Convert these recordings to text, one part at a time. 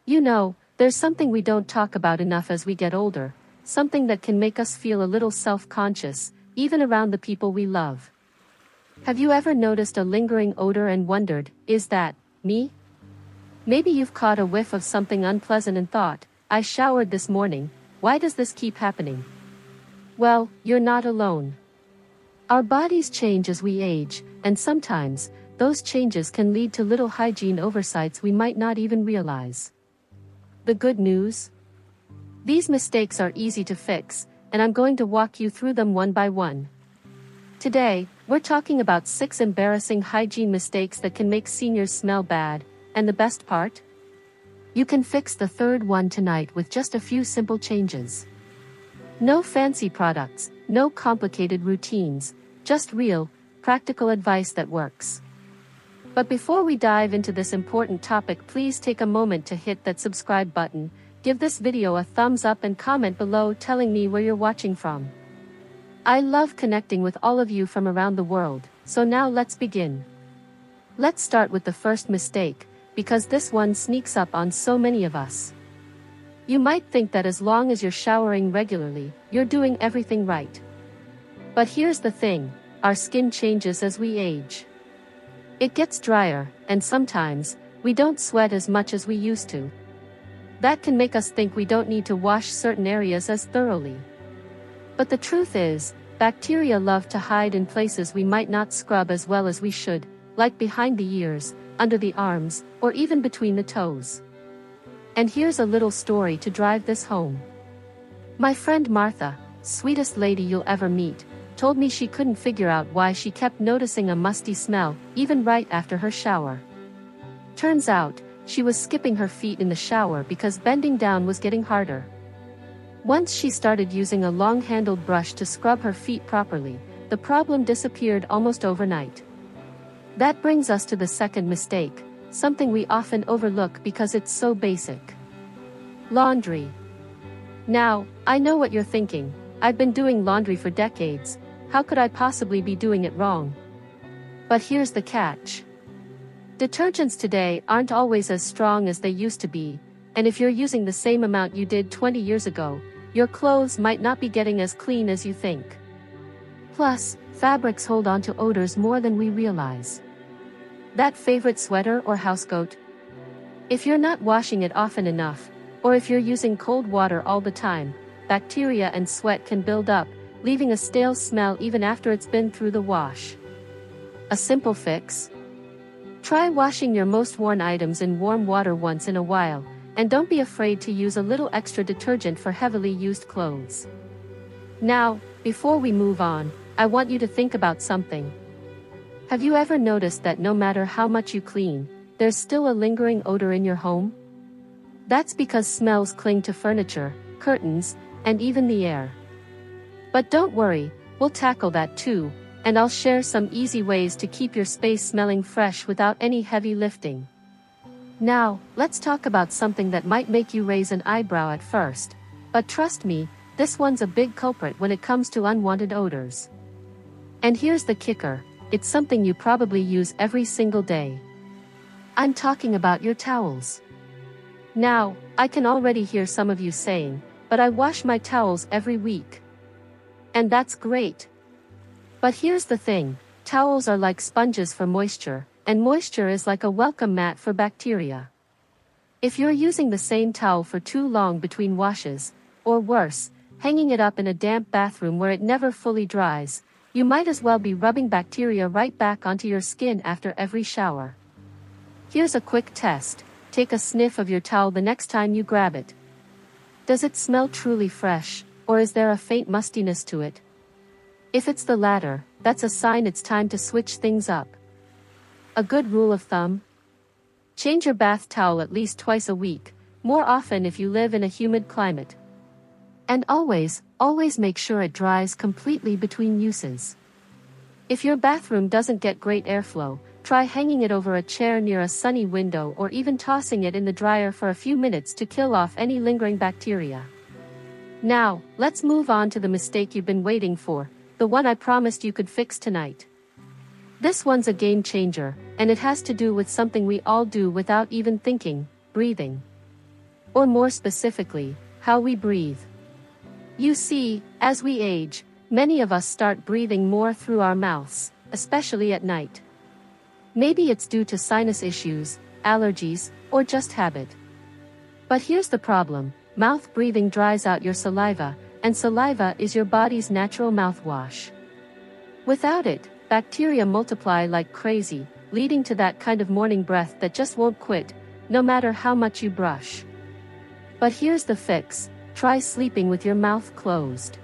You know, there's something we don't talk about enough as we get older, something that can make us feel a little self-conscious, even around the people we love. Have you ever noticed a lingering odor and wondered, is that me? Maybe you've caught a whiff of something unpleasant and thought, I showered this morning, why does this keep happening? Well, you're not alone. Our bodies change as we age, and sometimes, those changes can lead to little hygiene oversights we might not even realize. The good news? These mistakes are easy to fix, and I'm going to walk you through them one by one. Today, we're talking about 6 embarrassing hygiene mistakes that can make seniors smell bad, and the best part? You can fix the third one tonight with just a few simple changes. No fancy products, no complicated routines, just real, practical advice that works. But before we dive into this important topic, please take a moment to hit that subscribe button, give this video a thumbs up and comment below telling me where you're watching from. I love connecting with all of you from around the world, so now let's begin. Let's start with the first mistake, because this one sneaks up on so many of us. You might think that as long as you're showering regularly, you're doing everything right. But here's the thing, our skin changes as we age. It gets drier, and sometimes, we don't sweat as much as we used to. That can make us think we don't need to wash certain areas as thoroughly. But the truth is, bacteria love to hide in places we might not scrub as well as we should, like behind the ears, under the arms, or even between the toes. And here's a little story to drive this home. My friend Martha, sweetest lady you'll ever meet, told me she couldn't figure out why she kept noticing a musty smell, even right after her shower. Turns out, she was skipping her feet in the shower because bending down was getting harder. Once she started using a long-handled brush to scrub her feet properly, the problem disappeared almost overnight. That brings us to the second mistake, something we often overlook because it's so basic. Laundry. Now, I know what you're thinking, I've been doing laundry for decades, how could I possibly be doing it wrong? But here's the catch. Detergents today aren't always as strong as they used to be, and if you're using the same amount you did 20 years ago, your clothes might not be getting as clean as you think. Plus, fabrics hold on to odors more than we realize. That favorite sweater or housecoat? If you're not washing it often enough, or if you're using cold water all the time, bacteria and sweat can build up, leaving a stale smell even after it's been through the wash. A simple fix? Try washing your most worn items in warm water once in a while, and don't be afraid to use a little extra detergent for heavily used clothes. Now, before we move on, I want you to think about something. Have you ever noticed that no matter how much you clean, there's still a lingering odor in your home? That's because smells cling to furniture, curtains, and even the air. But don't worry, we'll tackle that too, and I'll share some easy ways to keep your space smelling fresh without any heavy lifting. Now, let's talk about something that might make you raise an eyebrow at first, but trust me, this one's a big culprit when it comes to unwanted odors. And here's the kicker, it's something you probably use every single day. I'm talking about your towels. Now, I can already hear some of you saying, but I wash my towels every week. And that's great. But here's the thing, towels are like sponges for moisture, and moisture is like a welcome mat for bacteria. If you're using the same towel for too long between washes, or worse, hanging it up in a damp bathroom where it never fully dries, you might as well be rubbing bacteria right back onto your skin after every shower. Here's a quick test, take a sniff of your towel the next time you grab it. Does it smell truly fresh, or is there a faint mustiness to it? If it's the latter, that's a sign it's time to switch things up. A good rule of thumb? Change your bath towel at least twice a week, more often if you live in a humid climate. And always make sure it dries completely between uses. If your bathroom doesn't get great airflow, try hanging it over a chair near a sunny window or even tossing it in the dryer for a few minutes to kill off any lingering bacteria. Now, let's move on to the mistake you've been waiting for, the one I promised you could fix tonight. This one's a game changer, and it has to do with something we all do without even thinking, breathing. Or more specifically, how we breathe. You see, as we age, many of us start breathing more through our mouths, especially at night. Maybe it's due to sinus issues, allergies, or just habit. But here's the problem: mouth breathing dries out your saliva, and saliva is your body's natural mouthwash. Without it, bacteria multiply like crazy, leading to that kind of morning breath that just won't quit, no matter how much you brush. But here's the fix: try sleeping with your mouth closed.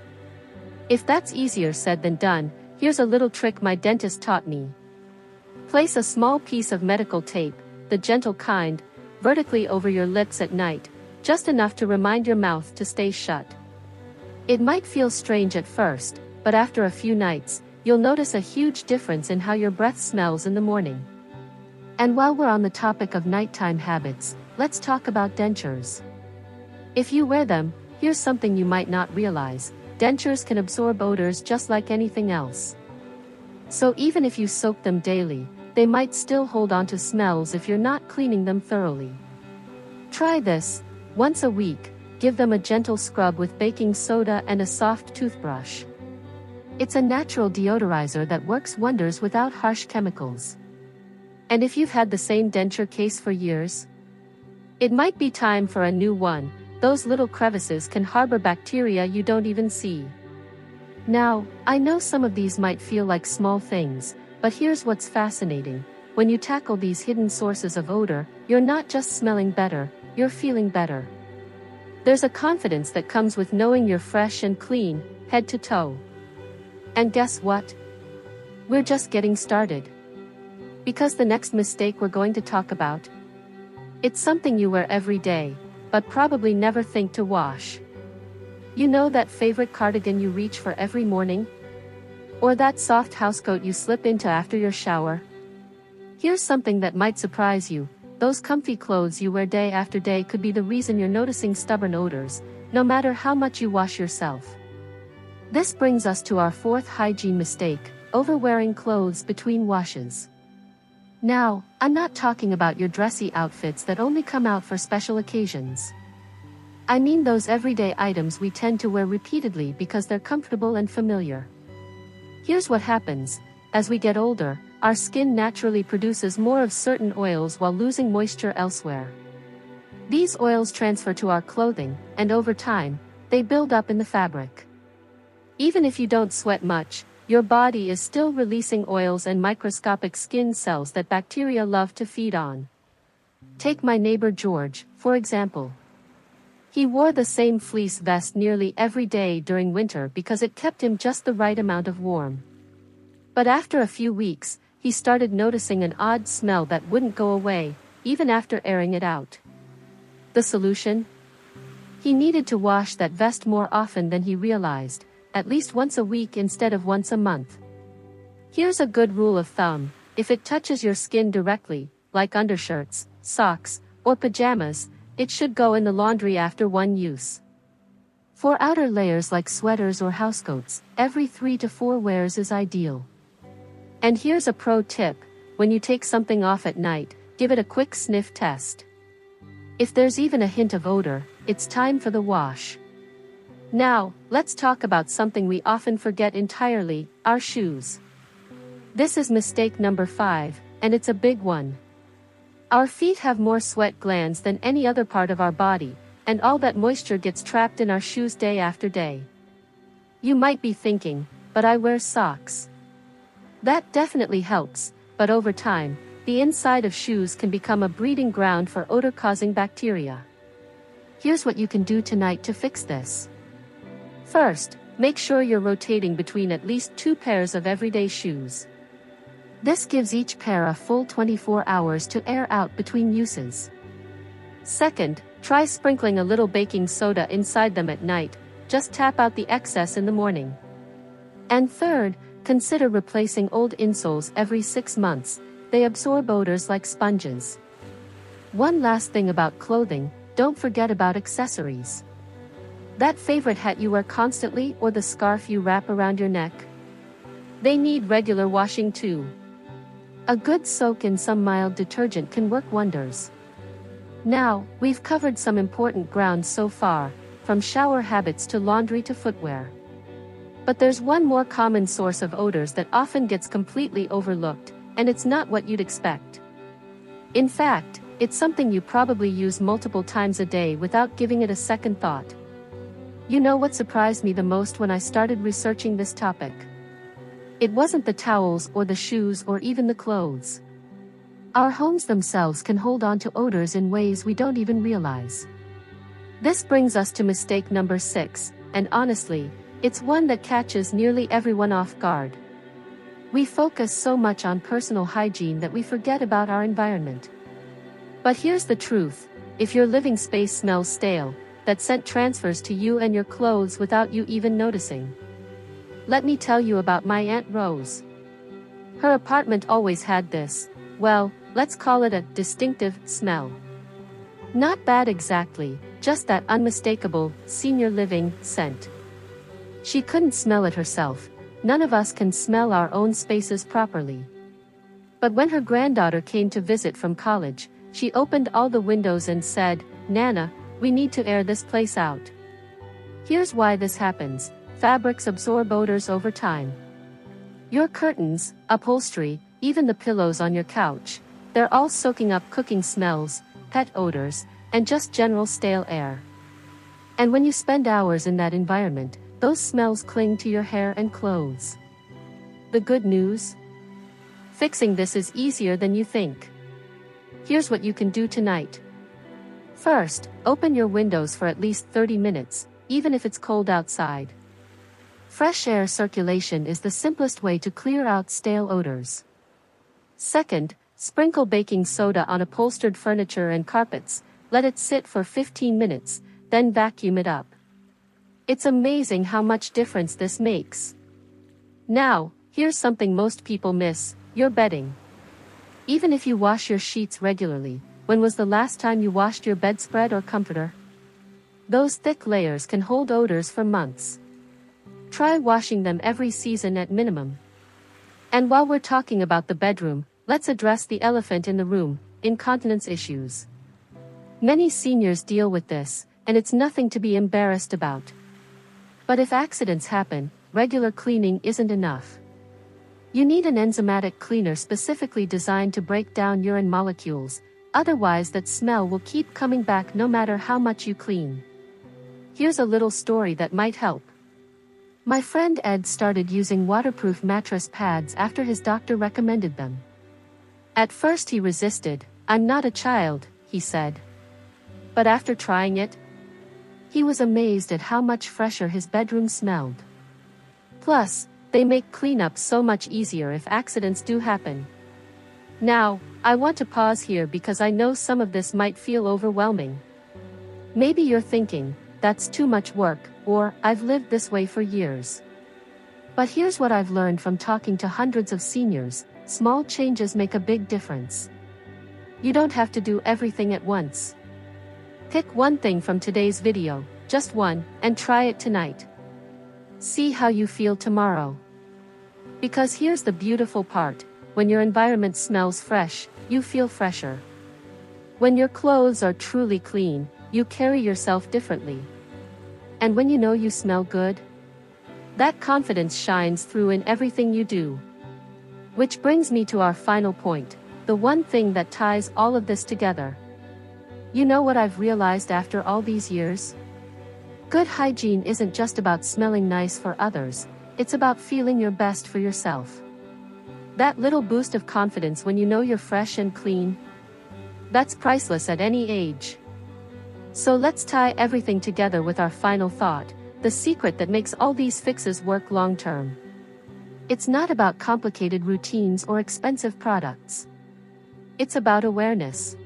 If that's easier said than done, here's a little trick my dentist taught me. Place a small piece of medical tape, the gentle kind, vertically over your lips at night, just enough to remind your mouth to stay shut. It might feel strange at first, but after a few nights, you'll notice a huge difference in how your breath smells in the morning. And while we're on the topic of nighttime habits, let's talk about dentures. If you wear them, here's something you might not realize: dentures can absorb odors just like anything else. So even if you soak them daily, they might still hold on to smells if you're not cleaning them thoroughly. Try this: once a week, give them a gentle scrub with baking soda and a soft toothbrush. It's a natural deodorizer that works wonders without harsh chemicals. And if you've had the same denture case for years, it might be time for a new one. Those little crevices can harbor bacteria you don't even see. Now, I know some of these might feel like small things, but here's what's fascinating: when you tackle these hidden sources of odor, you're not just smelling better, you're feeling better. There's a confidence that comes with knowing you're fresh and clean, head to toe. And guess what? We're just getting started. Because the next mistake we're going to talk about, it's something you wear every day, but probably never think to wash. You know that favorite cardigan you reach for every morning? Or that soft housecoat you slip into after your shower? Here's something that might surprise you: those comfy clothes you wear day after day could be the reason you're noticing stubborn odors, no matter how much you wash yourself. This brings us to our fourth hygiene mistake: overwearing clothes between washes. Now, I'm not talking about your dressy outfits that only come out for special occasions. I mean those everyday items we tend to wear repeatedly because they're comfortable and familiar. Here's what happens: as we get older, our skin naturally produces more of certain oils while losing moisture elsewhere. These oils transfer to our clothing, and over time, they build up in the fabric. Even if you don't sweat much, your body is still releasing oils and microscopic skin cells that bacteria love to feed on. Take my neighbor George, for example. He wore the same fleece vest nearly every day during winter because it kept him just the right amount of warm. But after a few weeks, he started noticing an odd smell that wouldn't go away, even after airing it out. The solution? He needed to wash that vest more often than he realized, at least once a week instead of once a month. Here's a good rule of thumb: if it touches your skin directly, like undershirts, socks, or pajamas, it should go in the laundry after one use. For outer layers like sweaters or housecoats, every 3 to 4 wears is ideal. And here's a pro tip: when you take something off at night, give it a quick sniff test. If there's even a hint of odor, it's time for the wash. Now, let's talk about something we often forget entirely: our shoes. This is mistake number 5, and it's a big one. Our feet have more sweat glands than any other part of our body, and all that moisture gets trapped in our shoes day after day. You might be thinking, but I wear socks. That definitely helps, but over time, the inside of shoes can become a breeding ground for odor-causing bacteria. Here's what you can do tonight to fix this. First, make sure you're rotating between at least 2 pairs of everyday shoes. This gives each pair a full 24 hours to air out between uses. Second, try sprinkling a little baking soda inside them at night, just tap out the excess in the morning. And third, consider replacing old insoles every 6 months, they absorb odors like sponges. One last thing about clothing: don't forget about accessories. That favorite hat you wear constantly or the scarf you wrap around your neck? They need regular washing too. A good soak in some mild detergent can work wonders. Now, we've covered some important ground so far, from shower habits to laundry to footwear. But there's one more common source of odors that often gets completely overlooked, and it's not what you'd expect. In fact, it's something you probably use multiple times a day without giving it a second thought. You know what surprised me the most when I started researching this topic? It wasn't the towels or the shoes or even the clothes. Our homes themselves can hold on to odors in ways we don't even realize. This brings us to mistake number 6, and honestly, it's one that catches nearly everyone off guard. We focus so much on personal hygiene that we forget about our environment. But here's the truth: if your living space smells stale, that scent transfers to you and your clothes without you even noticing. Let me tell you about my Aunt Rose. Her apartment always had this, well, let's call it a distinctive smell. Not bad exactly, just that unmistakable, senior living scent. She couldn't smell it herself. None of us can smell our own spaces properly. But when her granddaughter came to visit from college, she opened all the windows and said, "Nana, we need to air this place out." Here's why this happens: fabrics absorb odors over time. Your curtains, upholstery, even the pillows on your couch, they're all soaking up cooking smells, pet odors, and just general stale air. And when you spend hours in that environment, those smells cling to your hair and clothes. The good news? Fixing this is easier than you think. Here's what you can do tonight. First, open your windows for at least 30 minutes, even if it's cold outside. Fresh air circulation is the simplest way to clear out stale odors. Second, sprinkle baking soda on upholstered furniture and carpets, let it sit for 15 minutes, then vacuum it up. It's amazing how much difference this makes. Now, here's something most people miss: your bedding. Even if you wash your sheets regularly, when was the last time you washed your bedspread or comforter? Those thick layers can hold odors for months. Try washing them every season at minimum. And while we're talking about the bedroom, let's address the elephant in the room: incontinence issues. Many seniors deal with this, and it's nothing to be embarrassed about. But if accidents happen, regular cleaning isn't enough. You need an enzymatic cleaner specifically designed to break down urine molecules, otherwise that smell will keep coming back no matter how much you clean. Here's a little story that might help. My friend Ed started using waterproof mattress pads after his doctor recommended them. At first he resisted. "I'm not a child," he said. But after trying it, he was amazed at how much fresher his bedroom smelled. Plus, they make cleanup so much easier if accidents do happen. Now, I want to pause here because I know some of this might feel overwhelming. Maybe you're thinking, "That's too much work," or "I've lived this way for years." But here's what I've learned from talking to hundreds of seniors: small changes make a big difference. You don't have to do everything at once. Pick one thing from today's video, just one, and try it tonight. See how you feel tomorrow. Because here's the beautiful part: when your environment smells fresh, you feel fresher. When your clothes are truly clean, you carry yourself differently. And when you know you smell good, that confidence shines through in everything you do. Which brings me to our final point, the one thing that ties all of this together. You know what I've realized after all these years? Good hygiene isn't just about smelling nice for others, it's about feeling your best for yourself. That little boost of confidence when you know you're fresh and clean, that's priceless at any age. So let's tie everything together with our final thought, the secret that makes all these fixes work long term. It's not about complicated routines or expensive products. It's about awareness.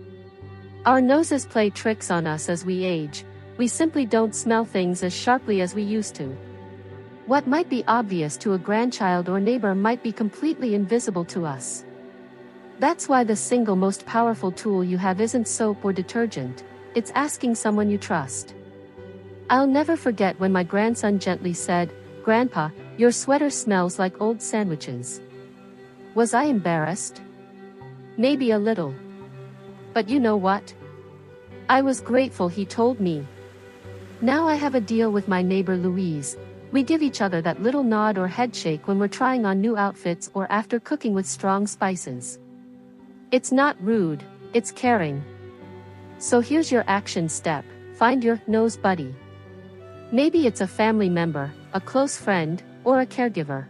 Our noses play tricks on us as we age. We simply don't smell things as sharply as we used to. What might be obvious to a grandchild or neighbor might be completely invisible to us. That's why the single most powerful tool you have isn't soap or detergent, it's asking someone you trust. I'll never forget when my grandson gently said, "Grandpa, your sweater smells like old sandwiches." Was I embarrassed? Maybe a little. But you know what? I was grateful he told me. Now I have a deal with my neighbor Louise. We give each other that little nod or headshake when we're trying on new outfits or after cooking with strong spices. It's not rude, it's caring. So here's your action step: find your nose buddy. Maybe it's a family member, a close friend, or a caregiver.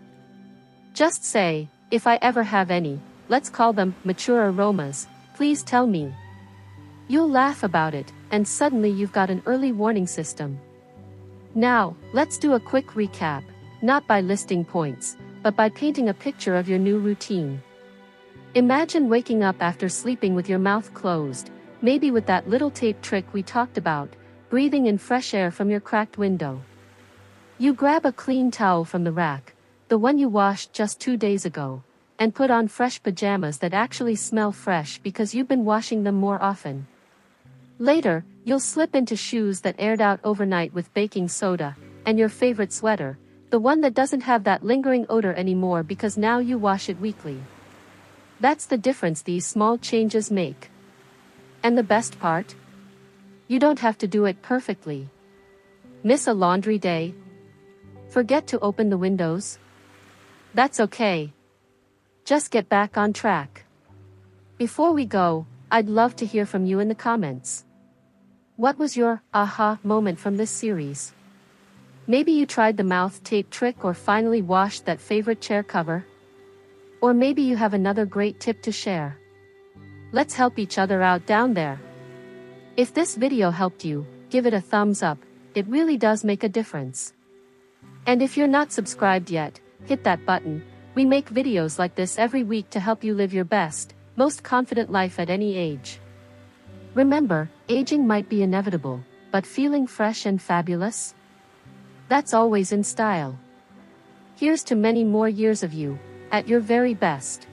Just say, if I ever have any, let's call them mature aromas, please tell me. You'll laugh about it, and suddenly you've got an early warning system. Now, let's do a quick recap, not by listing points, but by painting a picture of your new routine. Imagine waking up after sleeping with your mouth closed, maybe with that little tape trick we talked about, breathing in fresh air from your cracked window. You grab a clean towel from the rack, the one you washed just 2 days ago, and put on fresh pajamas that actually smell fresh because you've been washing them more often. Later, you'll slip into shoes that aired out overnight with baking soda, and your favorite sweater, the one that doesn't have that lingering odor anymore because now you wash it weekly. That's the difference these small changes make. And the best part? You don't have to do it perfectly. Miss a laundry day? Forget to open the windows? That's okay. Just get back on track. Before we go, I'd love to hear from you in the comments. What was your aha moment from this series? Maybe you tried the mouth tape trick or finally washed that favorite chair cover? Or maybe you have another great tip to share. Let's help each other out down there. If this video helped you, give it a thumbs up, it really does make a difference. And if you're not subscribed yet, hit that button. We make videos like this every week to help you live your best, most confident life at any age. Remember, aging might be inevitable, but feeling fresh and fabulous? That's always in style. Here's to many more years of you, at your very best.